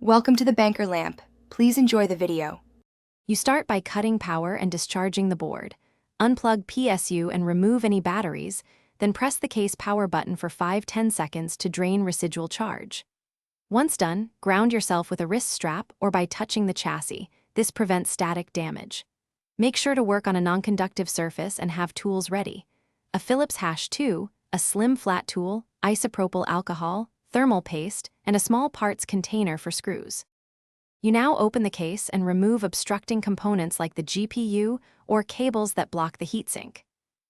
Welcome to the banker lamp. Please enjoy the video. You start by cutting power and discharging the board. Unplug PSU and remove any batteries, then press the case power button for 5–10 seconds to drain residual charge. Once done, ground yourself with a wrist strap or by touching the chassis. This prevents static damage. Make sure to work on a non-conductive surface and have tools ready. A Phillips #2, a slim flat tool, isopropyl alcohol, thermal paste, and a small parts container for screws. You now open the case and remove obstructing components like the GPU or cables that block the heatsink.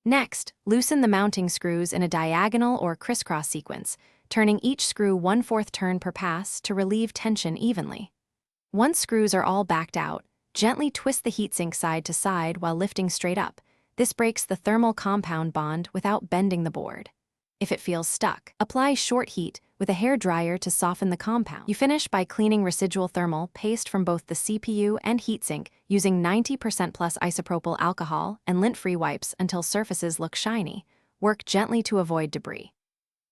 Next, loosen the mounting screws in a diagonal or crisscross sequence, turning each screw 1/4 turn per pass to relieve tension evenly. Once screws are all backed out, gently twist the heatsink side to side while lifting straight up. This breaks the thermal compound bond without bending the board. If it feels stuck, apply short heat with a hair dryer to soften the compound. You finish by cleaning residual thermal paste from both the CPU and heatsink using 90% plus isopropyl alcohol and lint-free wipes until surfaces look shiny. Work gently to avoid debris.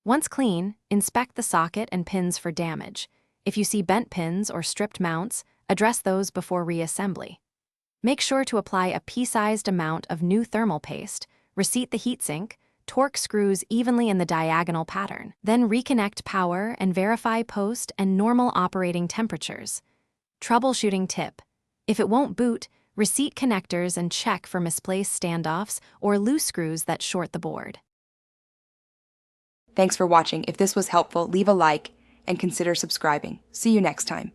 Once clean, inspect the socket and pins for damage. If you see bent pins or stripped mounts, address those before reassembly. Make sure to apply a pea-sized amount of new thermal paste, reseat the heatsink, torque screws evenly in the diagonal pattern. Then reconnect power and verify post and normal operating temperatures. Troubleshooting tip: if it won't boot, reseat connectors and check for misplaced standoffs or loose screws that short the board. Thanks for watching. If this was helpful, leave a like and consider subscribing. See you next time.